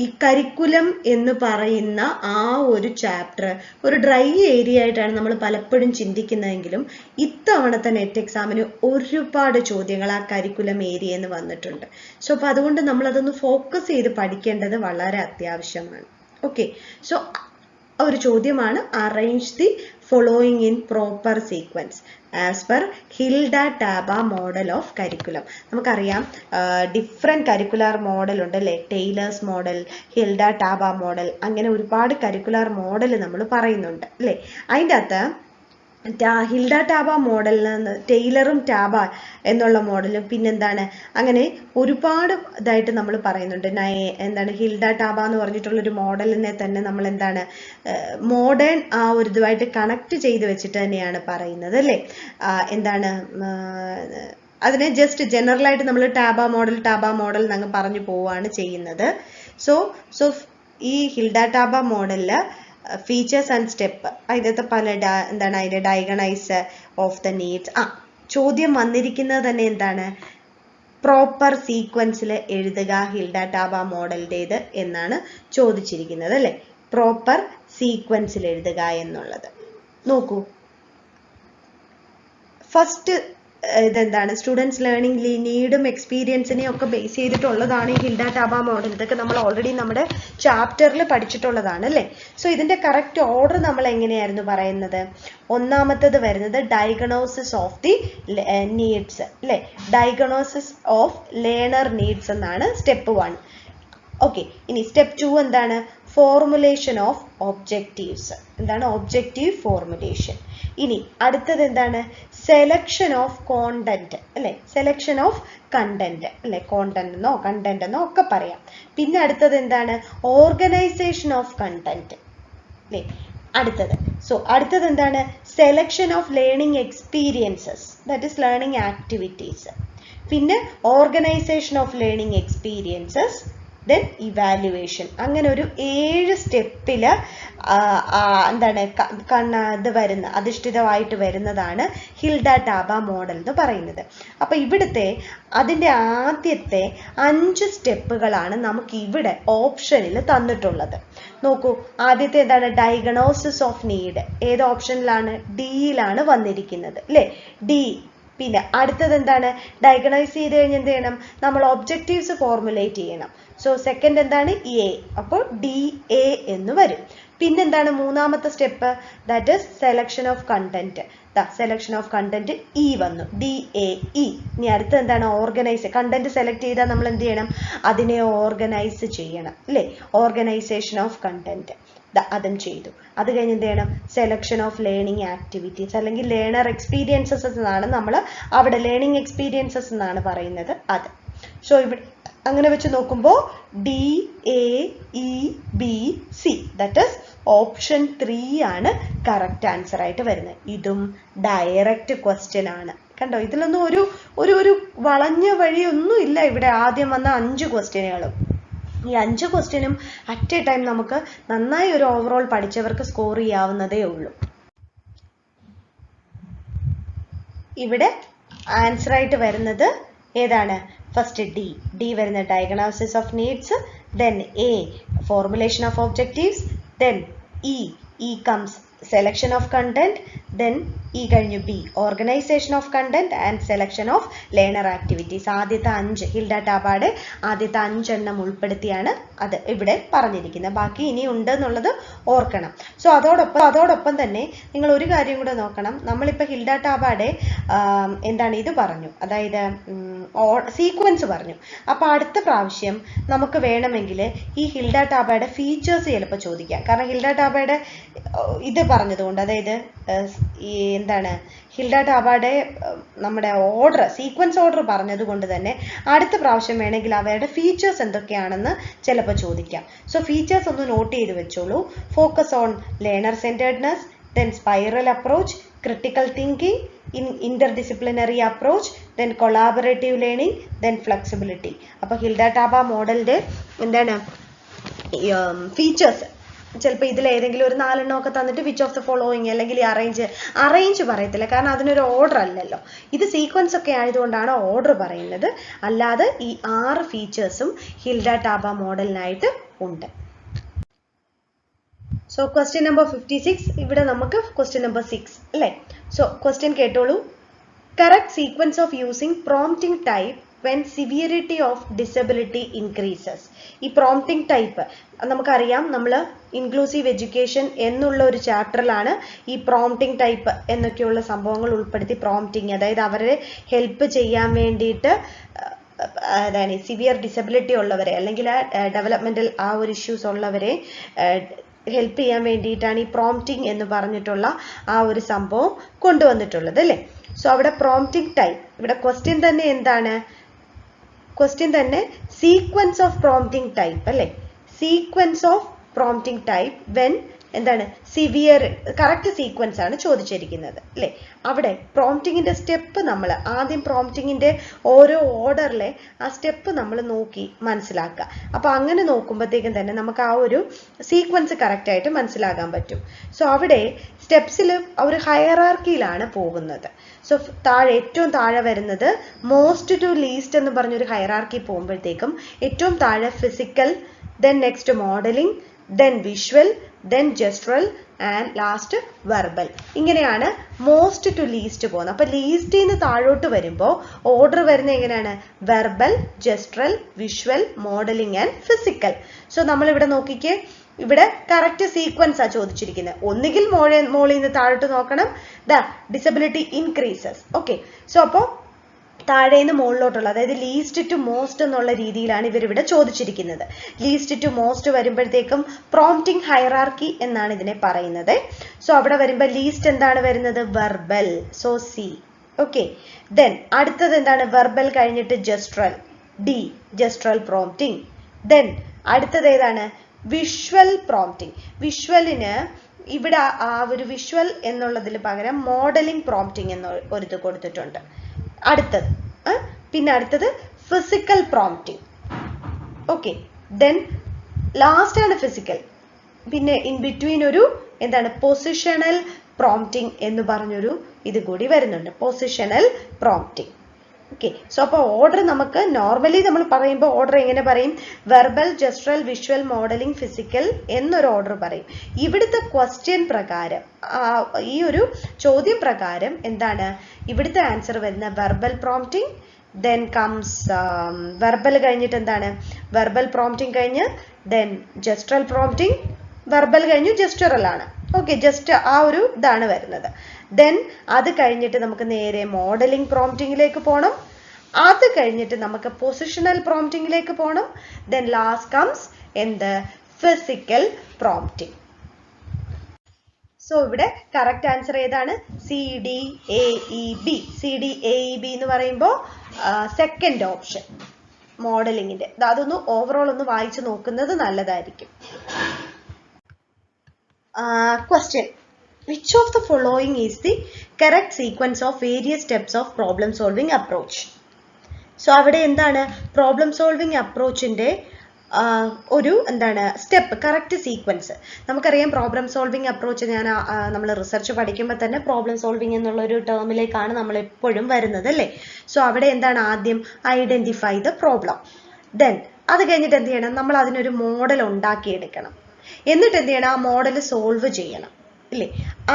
ഈ കരിക്കുലം എന്ന് പറയുന്ന ആ ഒരു ചാപ്റ്റർ ഒരു ഡ്രൈ ഏരിയ ആയിട്ടാണ് നമ്മൾ പലപ്പോഴും ചിന്തിക്കുന്നതെങ്കിലും ഇത്തവണത്തെ നെറ്റ് എക്സാമിന് ഒരുപാട് ചോദ്യങ്ങൾ ആ കരിക്കുലം ഏരിയ എന്ന് വന്നിട്ടുണ്ട്. സോ അപ്പോൾ അതുകൊണ്ട് നമ്മളതൊന്ന് ഫോക്കസ് ചെയ്ത് പഠിക്കേണ്ടത് വളരെ അത്യാവശ്യമാണ്. ഓക്കെ, സോ ഒരു ചോദ്യമാണ് arrange the following in proper sequence as per Hilda Taba model of curriculum. നമുക്കറിയാം ഡിഫറെൻറ്റ് കരിക്കുലർ മോഡൽ ഉണ്ട് അല്ലേ, Tyler's model, Hilda Taba model, അങ്ങനെ ഒരുപാട് കരിക്കുലർ മോഡൽ നമ്മൾ പറയുന്നുണ്ട് അല്ലേ. അതിൻ്റെ അകത്ത് ഹിൽഡ ടാബ മോഡലിൽ നിന്ന് ടെയ്ലറും ടാബ എന്നുള്ള മോഡലും പിന്നെന്താണ് അങ്ങനെ ഒരുപാട് ഇതായിട്ട് നമ്മൾ പറയുന്നുണ്ട്. എന്താണ് ഹിൽഡ ടാബ എന്ന് പറഞ്ഞിട്ടുള്ളൊരു മോഡലിനെ തന്നെ നമ്മൾ എന്താണ് മോഡേൺ ആ ഒരു ഇതുമായിട്ട് കണക്ട് ചെയ്ത് വെച്ചിട്ട് തന്നെയാണ് പറയുന്നത് അല്ലേ. എന്താണ് അതിനെ ജസ്റ്റ് ജനറലായിട്ട് നമ്മൾ ടാബ മോഡൽ എന്നങ്ങ് പറഞ്ഞു പോവുകയാണ് ചെയ്യുന്നത്. സോ ഈ ഹിൽഡ ടാബ മോഡലിൽ ഫീച്ചേഴ്സ് ആൻഡ് സ്റ്റെപ്പ് അതിനകത്ത് പല എന്താണ് അതിൻ്റെ ഡയഗണൈസ് ഓഫ് ദ നീഡ്സ്. ചോദ്യം വന്നിരിക്കുന്നത് തന്നെ എന്താണ്, പ്രോപ്പർ സീക്വൻസിൽ എഴുതുക ഹിൽഡ ടാബ മോഡലിൻ്റേത് എന്നാണ് ചോദിച്ചിരിക്കുന്നത് അല്ലേ. പ്രോപ്പർ സീക്വൻസിൽ എഴുതുക എന്നുള്ളത് നോക്കൂ. ഫസ്റ്റ് ഇതെന്താണ്, സ്റ്റുഡൻസ് ലേണിംഗ് നീഡും എക്സ്പീരിയൻസിനെയും ഒക്കെ ബേസ് ചെയ്തിട്ടുള്ളതാണ് ഈ ഹിൽഡ ടാബ മോഡൽ. ഇതൊക്കെ നമ്മൾ ഓൾറെഡി നമ്മുടെ ചാപ്റ്ററിൽ പഠിച്ചിട്ടുള്ളതാണ് അല്ലേ. സോ ഇതിൻ്റെ കറക്റ്റ് ഓർഡർ നമ്മൾ എങ്ങനെയായിരുന്നു പറയുന്നത്? ഒന്നാമത്തത് വരുന്നത് ഡയഗ്നോസിസ് ഓഫ് ദി നീഡ്സ് അല്ലേ, ഡയഗ്നോസിസ് ഓഫ് ലേണർ നീഡ്സ് എന്നാണ് സ്റ്റെപ്പ് 1. ഓക്കെ, ഇനി സ്റ്റെപ്പ് 2 എന്താണ്? Formulation of objectives. എന്താണ് ഒബ്ജക്റ്റീവ് ഫോർമുലേഷൻ. ഇനി അടുത്തത് എന്താണ്? സെലക്ഷൻ ഓഫ് കോണ്ടന്റ് അല്ലെ, സെലക്ഷൻ ഓഫ് കണ്ടന്റ് അല്ലെ, കോണ്ടന്റ് എന്നോ കണ്ടന്റ് എന്നോ ഒക്കെ പറയാം. പിന്നെ അടുത്തത് എന്താണ്? ഓർഗനൈസേഷൻ ഓഫ് കണ്ടന്റ് അല്ലെ അടുത്തത്. സോ അടുത്തത് എന്താണ്? Selection of learning experiences, that is learning activities. പിന്നെ organisation of learning experiences, then evaluation. അങ്ങനെ ഒരു 7 സ്റ്റെപ്പിൽ എന്താണ് ഇത് വരുന്ന അധിഷ്ഠിതമായിട്ട് വരുന്നതാണ് ഹിൽഡ ടാബ മോഡൽ എന്ന് പറയുന്നത്. അപ്പോൾ ഇവിടുത്തെ അതിൻ്റെ ആദ്യത്തെ 5 സ്റ്റെപ്പുകളാണ് നമുക്ക് ഇവിടെ ഓപ്ഷനിൽ തന്നിട്ടുള്ളത്. നോക്കൂ, ആദ്യത്തെ എന്താണ്? Diagnosis of need. ഏത് ഓപ്ഷനിലാണ്? ഡിയിലാണ് വന്നിരിക്കുന്നത് അല്ലേ? ഡി. പിന്നെ അടുത്തത് എന്താണ്? ഡയഗ്നൈസ് ചെയ്ത് കഴിഞ്ഞ് എന്ത് ചെയ്യണം? നമ്മൾ ഒബ്ജക്റ്റീവ്സ് ഫോർമുലേറ്റ് ചെയ്യണം. സോ സെക്കൻഡ് എന്താണ്? എ. അപ്പോൾ DA എന്ന് വരും. പിന്നെന്താണ് മൂന്നാമത്തെ step? That is selection of content. Selection of content E വന്നു, DAE. ഇനി അടുത്ത എന്താണ്? ഓർഗനൈസ്. കണ്ടന്റ് സെലക്ട് ചെയ്താൽ നമ്മൾ എന്ത് ചെയ്യണം? അതിനെ ഓർഗനൈസ് ചെയ്യണം അല്ലേ? ഓർഗനൈസേഷൻ ഓഫ് കണ്ടന്റ് അതും ചെയ്തു. അത് കഴിഞ്ഞ് എന്ത് ചെയ്യണം? സെലക്ഷൻ ഓഫ് ലേണിംഗ് ആക്ടിവിറ്റീസ് അല്ലെങ്കിൽ ലേണർ എക്സ്പീരിയൻസസ് എന്നാണ് നമ്മൾ അവിടെ ലേണിംഗ് എക്സ്പീരിയൻസസ് എന്നാണ് പറയുന്നത് അത്. സോ ഇവിടെ അങ്ങനെ വെച്ച് നോക്കുമ്പോൾ DAEBC ദാറ്റ് ഇസ് ഓപ്ഷൻ 3 ആണ് കറക്റ്റ് ആൻസർ ആയിട്ട് വരുന്നത്. ഇതും ഡയറക്റ്റ് ക്വസ്റ്റ്യൻ ആണ്. കണ്ടോ, ഇതിലൊന്നും ഒരു വളഞ്ഞ വഴിയൊന്നും ഇല്ല. ഇവിടെ ആദ്യം വന്ന 5 ക്വസ്റ്റ്യനുകളും ഈ 5 ക്വസ്റ്റ്യനും അറ്റ് എ ടൈം നമുക്ക് നന്നായി ഒരു ഓവറോൾ പഠിച്ചവർക്ക് സ്കോർ ചെയ്യാവുന്നതേ ഉള്ളൂ. ഇവിടെ ആൻസർ ആയിട്ട് വരുന്നത് ഏതാണ്? ഫസ്റ്റ് ഡി വരുന്ന diagnosis of needs, then A formulation of objectives, then E comes selection of content, then E കഴിഞ്ഞു B organisation of content and selection of learner activities. ആദ്യത്തെ 5 ഹിൽഡ ടാബയുടെ ആദ്യത്തെ 5 എണ്ണം ഉൾപ്പെടുത്തിയാണ് അത് ഇവിടെ പറഞ്ഞിരിക്കുന്നത്. ബാക്കി ഇനി ഉണ്ട് എന്നുള്ളത് ഓർക്കണം. സോ അതോടൊപ്പം തന്നെ നിങ്ങൾ ഒരു കാര്യം കൂടെ നോക്കണം. നമ്മളിപ്പോൾ ഹിൽഡ ടാബയുടെ എന്താണ് ഇത് പറഞ്ഞു, അതായത് സീക്വൻസ് പറഞ്ഞു. അപ്പോൾ അടുത്ത പ്രാവശ്യം നമുക്ക് വേണമെങ്കിൽ ഈ ഹിൽഡ ടാബയുടെ ഫീച്ചേഴ്സ് ചിലപ്പോൾ ചോദിക്കാം. കാരണം ഹിൽഡ ടാബയുടെ ഇത് പറഞ്ഞതുകൊണ്ട്, അതായത് ഈ എന്താണ് ഹിൽഡ ടാബയുടെ നമ്മുടെ ഓർഡർ സീക്വൻസ് ഓർഡർ പറഞ്ഞതുകൊണ്ട് തന്നെ അടുത്ത പ്രാവശ്യം വേണമെങ്കിൽ അവയുടെ ഫീച്ചേഴ്സ് എന്തൊക്കെയാണെന്ന് ചിലപ്പോൾ ചോദിക്കാം. സോ ഫീച്ചേഴ്സ് ഒന്ന് നോട്ട് ചെയ്ത് വെച്ചോളൂ. Focus on learner centeredness, then spiral approach, critical thinking, interdisciplinary approach, then collaborative learning, then flexibility. അപ്പോൾ ഹിൽഡ ടാബ മോഡലിന്റെ എന്താണ് ഫീച്ചേഴ്സ് ചിലപ്പോൾ ഇതിൽ ഏതെങ്കിലും ഒരു 4 എണ്ണമൊക്കെ തന്നിട്ട് വിച്ച് ഓഫ് ദ ഫോളോയിങ് അല്ലെങ്കിൽ അറേഞ്ച് പറയത്തില്ല. കാരണം അതിനൊരു ഓർഡർ അല്ലല്ലോ. ഇത് സീക്വൻസ് ഒക്കെ ആയതുകൊണ്ടാണ് ഓർഡർ പറയുന്നത്. അല്ലാതെ ഈ 6 ഫീച്ചേഴ്സും ഹിൽഡ ടാബ മോഡലിനായിട്ട് ഉണ്ട്. So question number 56. ഇവിടെ നമുക്ക് ക്വസ്റ്റ്യൻ നമ്പർ 6 അല്ലേ? സോ ക്വസ്റ്റ്യൻ കേട്ടോളൂ. Correct sequence of using prompting type when severity of disability increases. ഈ പ്രോംപ്റ്റിംഗ് ടൈപ്പ് നമുക്കറിയാം, നമ്മൾ ഇൻക്ലൂസീവ് എഡ്യൂക്കേഷൻ എന്നുള്ള ഒരു ചാപ്റ്ററിലാണ് ഈ പ്രോംപ്റ്റിംഗ് ടൈപ്പ് എന്നൊക്കെയുള്ള സംഭവങ്ങൾ ഉൾപ്പെടുത്തി പ്രോംപ്റ്റിംഗ്, അതായത് അവരെ ഹെൽപ്പ് ചെയ്യാൻ വേണ്ടിയിട്ട് അതാണ് സിവിയർ ഡിസബിലിറ്റി ഉള്ളവരെ അല്ലെങ്കിൽ ഡെവലപ്മെന്റൽ ആ ഒരു ഇഷ്യൂസ് ഉള്ളവരെ ഹെൽപ്പ് ചെയ്യാൻ വേണ്ടിയിട്ടാണ് ഈ പ്രോംപ്റ്റിംഗ് എന്ന് പറഞ്ഞിട്ടുള്ള ആ ഒരു സംഭവം കൊണ്ടുവന്നിട്ടുള്ളത് അല്ലേ? സോ അവിടെ പ്രോംപ്റ്റിംഗ് ടൈപ്പ്, ഇവിടെ ക്വസ്റ്റ്യൻ തന്നെ എന്താണ്? ക്വസ്റ്റ്യൻ തന്നെ സീക്വൻസ് ഓഫ് പ്രോംപ്റ്റിംഗ് ടൈപ്പ് അല്ലേ? Sequence of prompting type when എന്താണ് സിവിയർ, കറക്റ്റ് സീക്വൻസ് ആണ് ചോദിച്ചിരിക്കുന്നത് അല്ലേ? അവിടെ പ്രോംപ്റ്റിങ്ങിന്റെ സ്റ്റെപ്പ് നമ്മൾ ആദ്യം പ്രോംപ്റ്റിങ്ങിന്റെ ഓരോ ഓർഡറിലെ ആ സ്റ്റെപ്പ് നമ്മൾ നോക്കി മനസ്സിലാക്കുക. അപ്പോൾ അങ്ങനെ നോക്കുമ്പോഴത്തേക്കും തന്നെ നമുക്ക് ആ ഒരു സീക്വൻസ് കറക്റ്റ് ആയിട്ട് മനസ്സിലാക്കാൻ പറ്റും. സോ അവിടെ സ്റ്റെപ്സിൽ ഒരു ഹയറാർക്കിയിലാണ് പോകുന്നത്. സോ ഏറ്റവും താഴെ വരുന്നത് മോസ്റ്റ് ടു ലീസ്റ്റ് എന്ന് പറഞ്ഞൊരു ഹയറാർക്കി പോകുമ്പോഴത്തേക്കും ഏറ്റവും താഴെ physical, then next modelling, then visual, then gestural and last verbal. ഇങ്ങനെയാണ് മോസ്റ്റ് ടു ലീസ്റ്റ് പോകുന്നത്. അപ്പോൾ ലീസ്റ്റിൽ നിന്ന് താഴോട്ട് വരുമ്പോൾ ഓർഡർ വരുന്നത് എങ്ങനെയാണ്? Verbal, gestural, visual, modelling and physical. So നമ്മളിവിടെ നോക്കിക്കേ, ഇവിടെ കറക്റ്റ് സീക്വൻസ് ആ ചോദിച്ചിരിക്കുന്നത്. ഒന്നുകിൽ മോളിൽ നിന്ന് താഴോട്ട് നോക്കണം, ഡിസബിലിറ്റി ഇൻക്രീസസ്. ഓക്കെ, സോ അപ്പോൾ താഴേന്ന് മുകളിലോട്ടുള്ള, അതായത് ലീസ്റ്റ് ടു മോസ്റ്റ് എന്നുള്ള രീതിയിലാണ് ഇവരിവിടെ ചോദിച്ചിരിക്കുന്നത്. ലീസ്റ്റ് ടു മോസ്റ്റ് വരുമ്പോഴത്തേക്കും പ്രോംപ്റ്റിംഗ് ഹൈറാർക്കി എന്നാണ് ഇതിനെ പറയുന്നത്. സോ അവിടെ വരുമ്പോൾ ലീസ്റ്റ് എന്താണ് വരുന്നത്? Verbal. So C. Okay, then അടുത്തത് എന്താണ്? വെർബൽ കഴിഞ്ഞിട്ട് ജെസ്ട്രൽ, ഡി ജെസ്ട്രൽ പ്രോംപ്റ്റിംഗ്. ദെൻ അടുത്തത് ഏതാണ്? Visual prompting. വിഷ്വലിന് ഇവിടെ ആ ഒരു വിഷ്വൽ എന്നുള്ളതിന് പകരം മോഡലിംഗ് പ്രോംപ്റ്റിംഗ് എന്ന ഒരിത് കൊടുത്തിട്ടുണ്ട്. അടുത്തത് പിന്നെ അടുത്തത് physical prompting. Okay, then last ആണ് ഫിസിക്കൽ. പിന്നെ ഇൻ ബിറ്റ്വീൻ ഒരു എന്താണ് പൊസിഷണൽ പ്രോംപ്റ്റിംഗ് എന്ന് പറഞ്ഞൊരു ഇത് കൂടി വരുന്നുണ്ട്, പൊസിഷണൽ പ്രോംപ്റ്റിംഗ്. ഓക്കെ, സോ അപ്പോൾ ഓർഡർ നമുക്ക് നോർമലി നമ്മൾ പറയുമ്പോൾ ഓർഡർ എങ്ങനെ പറയും? വെർബൽ, ജസ്റ്ററൽ, വിഷ്വൽ, മോഡലിംഗ്, ഫിസിക്കൽ എന്നൊരു ഓർഡർ പറയും. ഇവിടുത്തെ ക്വസ്റ്റ്യൻ പ്രകാരം, ഈ ഒരു ചോദ്യം പ്രകാരം എന്താണ് ഇവിടുത്തെ ആൻസർ വരുന്ന verbal prompting, then comes verbal കഴിഞ്ഞിട്ട് എന്താണ് വെർബൽ പ്രോംപ്റ്റിംഗ് കഴിഞ്ഞ് then gestural prompting, വെർബൽ കഴിഞ്ഞു gestural ആണ്. ഓക്കെ, ജസ്റ്റ് ആ ഒരു ഇതാണ് വരുന്നത്. then അത് കഴിഞ്ഞിട്ട് നമുക്ക് നേരെ മോഡലിംഗ് പ്രോംപ്റ്റിംഗിലേക്ക് പോകണം. അത് കഴിഞ്ഞിട്ട് നമുക്ക് പൊസിഷണൽ പ്രോംപ്റ്റിംഗിലേക്ക് പോകണം. then last comes എന്ത് ഫിസിക്കൽ പ്രോംപ്റ്റിംഗ്. സോ ഇവിടെ കറക്റ്റ് ആൻസർ ഏതാണ്? CDAEB. CDAEB എന്ന് പറയുമ്പോൾ സെക്കൻഡ് ഓപ്ഷൻ മോഡലിംഗിന്റെ. അതൊന്ന് ഓവറോൾ ഒന്ന് വായിച്ചു നോക്കുന്നത് നല്ലതായിരിക്കും. Question: which of the following is the correct sequence of various steps of problem solving approach? So അവിടെ എന്താണ് പ്രോബ്ലം സോൾവിങ് അപ്രോച്ചിന്റെ ഒരു എന്താണ് സ്റ്റെപ്പ്, കറക്റ്റ് സീക്വൻസ്. നമുക്കറിയാം പ്രോബ്ലം സോൾവിങ് അപ്രോച്ച് നമ്മൾ റിസർച്ച് പഠിക്കുമ്പോൾ തന്നെ പ്രോബ്ലം സോൾവിങ് എന്നുള്ള ഒരു ടേമിലേക്കാണ് നമ്മൾ എപ്പോഴും വരുന്നത് അല്ലേ. സോ അവിടെ എന്താണ് ആദ്യം ഐഡന്റിഫൈ ദ പ്രോബ്ലം, ദെൻ അത് കഴിഞ്ഞിട്ട് എന്ത് ചെയ്യണം, നമ്മൾ അതിനൊരു മോഡൽ ഉണ്ടാക്കിയെടുക്കണം. എന്നിട്ട് എന്ത് ചെയ്യണം, ആ മോഡൽ സോൾവ് ചെയ്യണം ഇല്ലേ.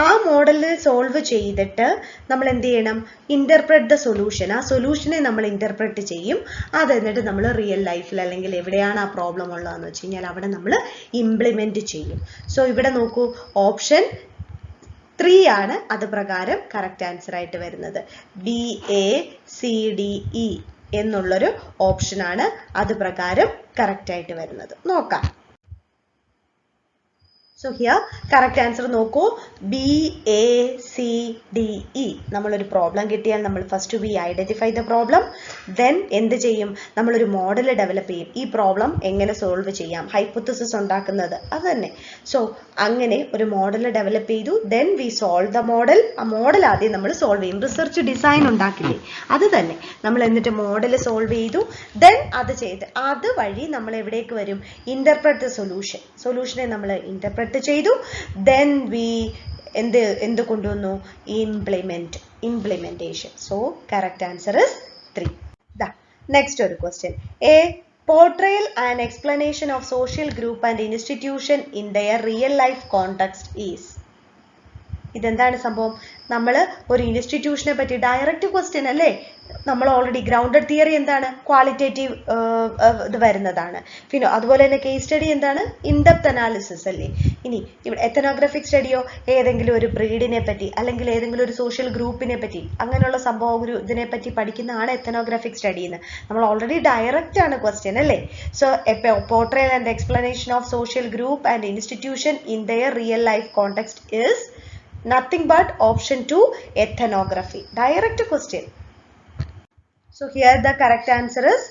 ആ മോഡൽ സോൾവ് ചെയ്തിട്ട് നമ്മൾ എന്ത് ചെയ്യണം, ഇന്റർപ്രറ്റ് ദ സൊല്യൂഷൻ. ആ സൊല്യൂഷനെ നമ്മൾ ഇന്റർപ്രറ്റ് ചെയ്യും. അത് എന്നിട്ട് നമ്മൾ റിയൽ ലൈഫിൽ അല്ലെങ്കിൽ എവിടെയാണ് ആ പ്രോബ്ലം ഉള്ളതെന്ന് വെച്ച് കഴിഞ്ഞാൽ അവിടെ നമ്മൾ ഇംപ്ലിമെന്റ് ചെയ്യും. സോ ഇവിടെ നോക്കൂ, ഓപ്ഷൻ 3 ആണ് അത് പ്രകാരം കറക്റ്റ് ആൻസർ ആയിട്ട് വരുന്നത്. BACDE എന്നുള്ളൊരു ഓപ്ഷനാണ് അത് പ്രകാരം കറക്റ്റ് ആയിട്ട് വരുന്നത്. നോക്കാം. So here correct answer നോക്കൂ, BACDE. നമ്മളൊരു പ്രോബ്ലം കിട്ടിയാൽ നമ്മൾ first we identify the problem, then എന്ത് ചെയ്യും, നമ്മളൊരു മോഡൽ ഡെവലപ്പ് ചെയ്യും. ഈ പ്രോബ്ലം എങ്ങനെ സോൾവ് ചെയ്യാം, ഹൈപ്പോത്തസിസ് ഉണ്ടാക്കുന്നത് അത് തന്നെ. സോ അങ്ങനെ ഒരു മോഡൽ ഡെവലപ്പ് ചെയ്തു, then we solve the model. ആ മോഡൽ ആദ്യം നമ്മൾ സോൾവ് ചെയ്യും. റിസർച്ച് ഡിസൈൻ ഉണ്ടാക്കില്ലേ, അത് തന്നെ നമ്മൾ എന്നിട്ട് മോഡൽ സോൾവ് ചെയ്തു. then അത് ചെയ്ത് അത് വഴി നമ്മൾ എവിടേക്ക് വരും, ഇന്റർപ്രറ്റ് ദ സൊല്യൂഷൻ. സൊല്യൂഷനെ നമ്മൾ ഇന്റർപ്രറ്റ് ചെയ്തു. then we എന്ത് കൊണ്ടുവന്നു, implementation. so correct answer is 3. next ഒരു question. A portrayal and explanation of social group and institution in their real life context is. ഇതെന്താണ് സംഭവം, നമ്മൾ ഒരു ഇൻസ്റ്റിറ്റ്യൂഷനെ പറ്റി ഡയറക്റ്റ് ക്വസ്റ്റ്യൻ അല്ലേ. നമ്മൾ ഓൾറെഡി ഗ്രൗണ്ടഡ് തിയറി എന്താണ്, ക്വാളിറ്റേറ്റീവ് ഇത് വരുന്നതാണ്. പിന്നെ അതുപോലെ തന്നെ കേസ് സ്റ്റഡി എന്താണ്, ഇൻഡെപ്ത് അനാലിസിസ് അല്ലേ. ഇനി ഇവിടെ എത്തനോഗ്രാഫിക് സ്റ്റഡിയോ ഏതെങ്കിലും ഒരു ബ്രീഡിനെ പറ്റി അല്ലെങ്കിൽ ഏതെങ്കിലും ഒരു സോഷ്യൽ ഗ്രൂപ്പിനെ പറ്റി അങ്ങനെയുള്ള സംഭവം ഒരു ഇതിനെ പറ്റി പഠിക്കുന്നതാണ് എത്തനോഗ്രാഫിക് സ്റ്റഡി എന്ന്. നമ്മൾ ഓൾറെഡി ഡയറക്റ്റ് ആണ് ക്വസ്റ്റ്യൻ അല്ലേ. So portrayal and explanation of social group and institution in there real life context is nothing but option 2, ethnography. Direct question. So here the correct answer is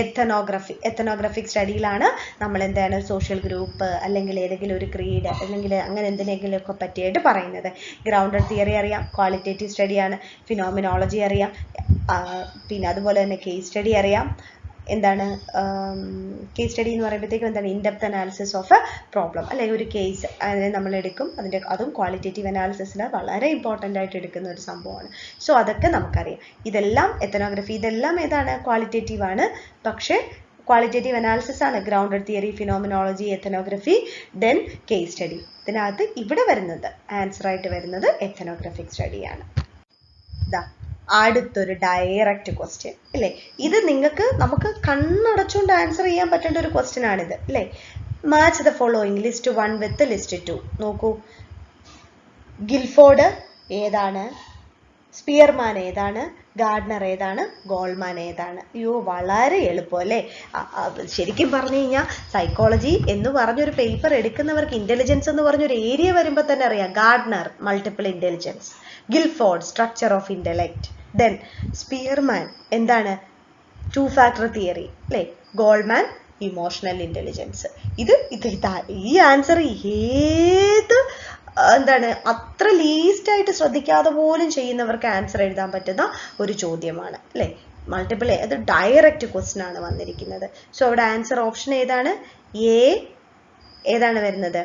ethnography. ethnographic സ്റ്റഡിയിലാണ് നമ്മൾ എന്താണ് social group അല്ലെങ്കിൽ ഏതെങ്കിലും ഒരു creed അല്ലെങ്കിൽ അങ്ങനെ എന്തിനെങ്കിലും ഒക്കെ പറ്റിയായിട്ട് പറയുന്നത്. ഗ്രൗണ്ടഡ് തിയറി അറിയാം, ക്വാളിറ്റേറ്റീവ് സ്റ്റഡിയാണ്, ഫിനോമിനോളജി അറിയാം, പിന്നെ അതുപോലെ തന്നെ കേസ് സ്റ്റഡി അറിയാം. എന്താണ് കേസ് സ്റ്റഡി എന്ന് പറയുമ്പോഴത്തേക്കും എന്താണ് in-depth analysis of A problem അല്ലെങ്കിൽ ഒരു കേസ് അതിനെ നമ്മൾ എടുക്കും. അതും ക്വാളിറ്റേറ്റീവ് അനാലിസിസിൽ വളരെ ഇമ്പോർട്ടൻ്റ് ആയിട്ട് എടുക്കുന്ന ഒരു സംഭവമാണ്. സോ അതൊക്കെ നമുക്കറിയാം. ഇതെല്ലാം എത്തനോഗ്രഫി, ഇതെല്ലാം ഏതാണ് ക്വാളിറ്റേറ്റീവ് ആണ്. പക്ഷേ ക്വാളിറ്റേറ്റീവ് അനാലിസിസ് ആണ് grounded theory, phenomenology, ethnography, then case study. ഇതിനകത്ത് ഇവിടെ വരുന്നത് ആൻസർ ആയിട്ട് വരുന്നത് എത്തനോഗ്രാഫിക് സ്റ്റഡിയാണ്. അടുത്തൊരു ഡയറക്റ്റ് ക്വസ്റ്റ്യൻ അല്ലേ. ഇത് നമുക്ക് കണ്ണടച്ചുകൊണ്ട് ആൻസർ ചെയ്യാൻ പറ്റേണ്ട ഒരു ക്വസ്റ്റ്യൻ ആണിത് അല്ലേ. Match the following list 1 with list 2. നോക്കൂ, ഗിൽഫോർഡ് ഏതാണ്, സ്പിയർമാൻ ഏതാണ്, ഗാർഡ്നർ ഏതാണ്, ഗോൾമാൻ ഏതാണ്? അയ്യോ വളരെ എളുപ്പം അല്ലേ. ശരിക്കും പറഞ്ഞു കഴിഞ്ഞാൽ സൈക്കോളജി എന്ന് പറഞ്ഞൊരു പേപ്പർ എടുക്കുന്നവർക്ക് ഇന്റലിജൻസ് എന്ന് പറഞ്ഞൊരു ഏരിയ വരുമ്പോൾ തന്നെ അറിയാം. Gardner multiple intelligence, Guilford structure of intellect, then Spearman എന്താണ് 2 ഫാക്ടർ തിയറി അല്ലേ, ഗോൾമാൻ ഇമോഷണൽ ഇന്റലിജൻസ്. ഈ ആൻസർ ഏത് എന്താണ് അത്ര ലീസ്റ്റ് ആയിട്ട് ശ്രദ്ധിക്കാതെ പോലും ചെയ്യുന്നവർക്ക് ആൻസർ എഴുതാൻ പറ്റുന്ന ഒരു ചോദ്യമാണ് അല്ലേ. മൾട്ടിപ്പിൾ അത് ഡയറക്റ്റ് ക്വസ്റ്റ്യൻ ആണ് വന്നിരിക്കുന്നത്. സോ അവിടെ ആൻസർ ഓപ്ഷൻ ഏതാണ്? എ ഏതാണ് വരുന്നത്?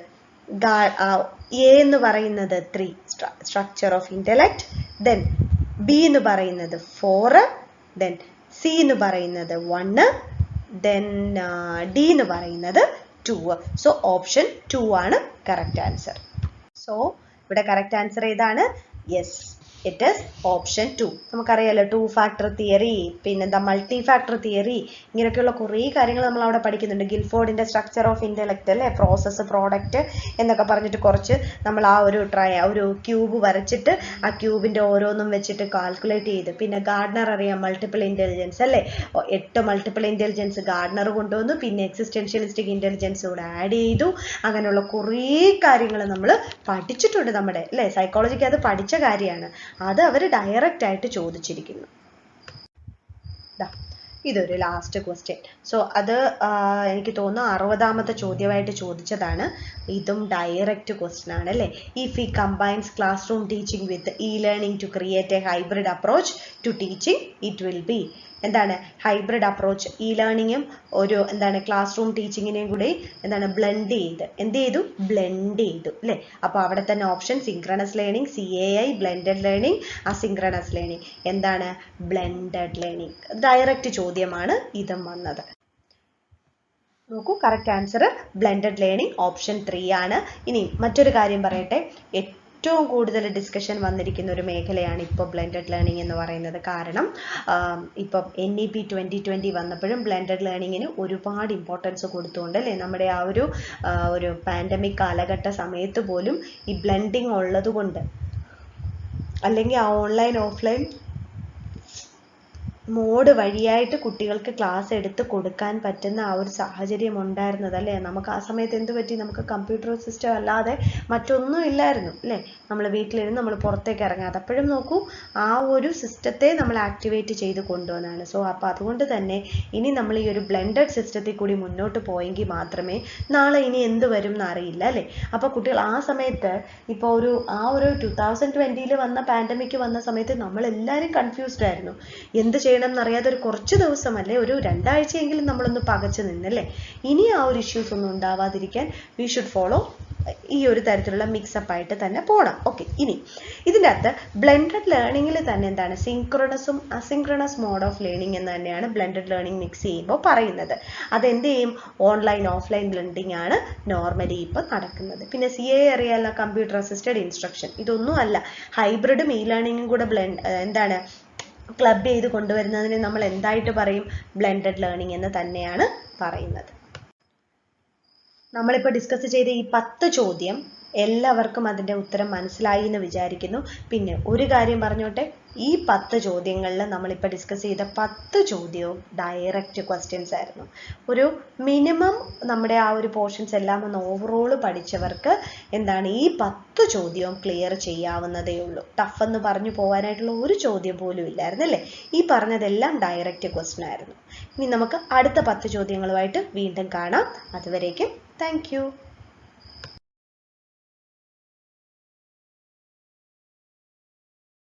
എ എന്ന് പറയുന്നത് 3 structure of intellect, then B എന്ന് പറയുന്നത് 4, ദെൻ സി എന്ന് പറയുന്നത് 1, ദെൻ ഡി എന്ന് പറയുന്നത് 2. സോ ഓപ്ഷൻ 2 ആണ് കറക്റ്റ് ആൻസർ. സോ ഇവിടെ കറക്റ്റ് ആൻസർ ഏതാണ്? Yes, it is option 2. നമുക്കറിയാലോ 2 ഫാക്ടർ തിയറി, പിന്നെന്താ മൾട്ടി ഫാക്ടർ തിയറി, ഇങ്ങനെയൊക്കെയുള്ള കുറേ കാര്യങ്ങൾ നമ്മൾ അവിടെ പഠിക്കുന്നുണ്ട്. ഗിൽഫോർഡിന്റെ സ്ട്രക്ചർ ഓഫ് ഇന്റലക്ട് അല്ലേ, പ്രോസസ്സ്, പ്രോഡക്റ്റ് എന്നൊക്കെ പറഞ്ഞിട്ട് കുറച്ച് നമ്മൾ ആ ഒരു ക്യൂബ് വരച്ചിട്ട് ആ ക്യൂബിന്റെ ഓരോന്നും വെച്ചിട്ട് കാൽക്കുലേറ്റ് ചെയ്ത്, പിന്നെ ഗാർഡനർ അറിയാം മൾട്ടിപ്പിൾ ഇന്റലിജൻസ് അല്ലേ, 8 മൾട്ടിപ്പിൾ ഇന്റലിജൻസ് ഗാർഡനർ കൊണ്ടുവന്നു, പിന്നെ എക്സിസ്റ്റൻഷ്യലിസ്റ്റിക് ഇന്റലിജൻസ് കൂടെ ആഡ് ചെയ്തു. അങ്ങനെയുള്ള കുറേ കാര്യങ്ങൾ നമ്മൾ പഠിച്ചിട്ടുണ്ട് നമ്മുടെ അല്ലേ, സൈക്കോളജിക്ക് അത് പഠിച്ച കാര്യമാണ്. അത് അവർ ഡയറക്റ്റ് ആയിട്ട് ചോദിച്ചിരിക്കുന്നു. ഇതൊരു ലാസ്റ്റ് ക്വസ്റ്റ്യൻ. സോ അത് എനിക്ക് തോന്നുന്നു 60ാമത്തെ ചോദ്യമായിട്ട് ചോദിച്ചതാണ്. ഇതും ഡയറക്റ്റ് ക്വസ്റ്റ്യൻ ആണ് അല്ലേ. If he combines classroom teaching with e learning to create a hybrid approach to teaching, it will be എന്താണ്? ഹൈബ്രിഡ് അപ്രോച്ച്, ഇ ലേണിങ്ങും ഒരു എന്താണ് ക്ലാസ് റൂം ടീച്ചിങ്ങിനെയും കൂടി എന്താണ് ബ്ലെൻഡ് ചെയ്ത് ബ്ലെൻഡ് ചെയ്തു അല്ലേ. അപ്പോൾ അവിടെ തന്നെ option synchronous learning, CAI, blended learning, asynchronous learning. എന്താണ്? Blended learning. ഡയറക്റ്റ് ചോദ്യമാണ് ഇതും വന്നത്. നോക്കൂ, correct answer blended learning option 3 ആണ്. ഇനി മറ്റൊരു കാര്യം പറയട്ടെ, ഏറ്റവും കൂടുതൽ ഡിസ്കഷൻ വന്നിരിക്കുന്ന ഒരു മേഖലയാണ് ഇപ്പോൾ ബ്ലെൻഡഡ് ലേണിംഗ് എന്ന് പറയുന്നത്. കാരണം ഇപ്പം NEP 2020 വന്നപ്പോഴും ബ്ലെൻഡഡ് ലേണിങ്ങിന് ഒരുപാട് ഇമ്പോർട്ടൻസ് കൊടുത്തുകൊണ്ട് അല്ലേ, നമ്മുടെ ആ ഒരു പാൻഡമിക് കാലഘട്ട സമയത്ത് പോലും ഈ ബ്ലെൻഡിങ് ഉള്ളത് കൊണ്ട്, അല്ലെങ്കിൽ ആ ഓൺലൈൻ ഓഫ്ലൈൻ മോഡ് വഴിയായിട്ട് കുട്ടികൾക്ക് ക്ലാസ് എടുത്ത് കൊടുക്കാൻ പറ്റുന്ന ആ ഒരു സാഹചര്യം ഉണ്ടായിരുന്നത് അല്ലേ. നമുക്ക് ആ സമയത്ത് എന്ത് പറ്റി? നമുക്ക് കമ്പ്യൂട്ടർ സിസ്റ്റം അല്ലാതെ മറ്റൊന്നും ഇല്ലായിരുന്നു അല്ലേ. നമ്മൾ വീട്ടിലിരുന്ന് നമ്മൾ പുറത്തേക്ക് ഇറങ്ങാതെ, അപ്പോഴും നോക്കൂ ആ ഒരു സിസ്റ്റത്തെ നമ്മൾ ആക്ടിവേറ്റ് ചെയ്ത് കൊണ്ടുവന്നാണ്. സോ അപ്പോൾ അതുകൊണ്ട് തന്നെ ഇനി നമ്മൾ ഈ ഒരു ബ്ലെൻഡഡ് സിസ്റ്റത്തിൽ കൂടി മുന്നോട്ട് പോയെങ്കിൽ മാത്രമേ നാളെ ഇനി എന്ത് വരും എന്ന് അറിയില്ല അല്ലേ. അപ്പോൾ കുട്ടികൾ ആ സമയത്ത് ഇപ്പോൾ ഒരു 2020 വന്ന പാൻഡമിക് വന്ന സമയത്ത് നമ്മളെല്ലാവരും കൺഫ്യൂസ്ഡ് ആയിരുന്നു. എന്ത് ചെയ്യണം എന്നറിയാതെ ഒരു കുറച്ച് ദിവസമല്ലേ, ഒരു 2 ആഴ്ചയെങ്കിലും നമ്മളൊന്ന് പകച്ചു നിന്നല്ലേ. ഇനി ആ ഒരു ഇഷ്യൂസ് ഒന്നും ഉണ്ടാവാതിരിക്കാൻ വി ഷുഡ് ഫോളോ ഈ ഒരു തരത്തിലുള്ള മിക്സപ്പ് ആയിട്ട് തന്നെ പോകണം. ഓക്കെ, ഇനി ഇതിൻ്റെ അകത്ത് ബ്ലെൻഡഡ് ലേണിങ്ങിൽ തന്നെ എന്താണ് സിങ്ക്രണസും അസിങ്ക്രണസ് മോഡ് ഓഫ് ലേണിംഗ് എന്ന് തന്നെയാണ് ബ്ലെൻഡഡ് ലേണിംഗ് മിക്സ് ചെയ്യുമ്പോൾ പറയുന്നത്. അതെന്ത് ചെയ്യും? ഓൺലൈൻ ഓഫ്ലൈൻ ബ്ലെൻഡിങ് ആണ് നോർമലി ഇപ്പം നടക്കുന്നത്. പിന്നെ CAI അറിയാമല്ല, കമ്പ്യൂട്ടർ അസിസ്റ്റഡ് ഇൻസ്ട്രക്ഷൻ. ഇതൊന്നും അല്ല, ഹൈബ്രിഡും ഇ ലേണിങ്ങും കൂടെ എന്താണ് ക്ലബ് ചെയ്ത് കൊണ്ടുവരുന്നതിന് നമ്മൾ എന്തായിട്ട് പറയും? ബ്ലെൻഡഡ് ലേണിംഗ് എന്ന് തന്നെയാണ് പറയുന്നത്. നമ്മളിപ്പോൾ ഡിസ്കസ് ചെയ്ത ഈ 10 ചോദ്യം എല്ലാവർക്കും അതിൻ്റെ ഉത്തരം മനസ്സിലായി എന്ന് വിചാരിക്കുന്നു. പിന്നെ ഒരു കാര്യം പറഞ്ഞോട്ടെ, ഈ 10 ചോദ്യങ്ങളിൽ നമ്മളിപ്പോൾ ഡിസ്കസ് ചെയ്ത 10 ചോദ്യവും ഡയറക്റ്റ് ക്വസ്റ്റ്യൻസ് ആയിരുന്നു. ഒരു മിനിമം നമ്മുടെ ആ ഒരു പോർഷൻസ് എല്ലാം ഒന്ന് ഓവറോൾ പഠിച്ചവർക്ക് എന്താണ് ഈ 10 ചോദ്യവും ക്ലിയർ ചെയ്യാവുന്നതേ ഉള്ളൂ. ടഫ് എന്ന് പറഞ്ഞു പോകാനായിട്ടുള്ള ഒരു ചോദ്യം പോലും ഇല്ലായിരുന്നു അല്ലേ. ഈ പറഞ്ഞതെല്ലാം ഡയറക്റ്റ് ക്വസ്റ്റ്യൻ ആയിരുന്നു. ഇനി നമുക്ക് അടുത്ത 10 ചോദ്യങ്ങളുമായിട്ട് വീണ്ടും കാണാം. അതുവരേക്കും താങ്ക് യു.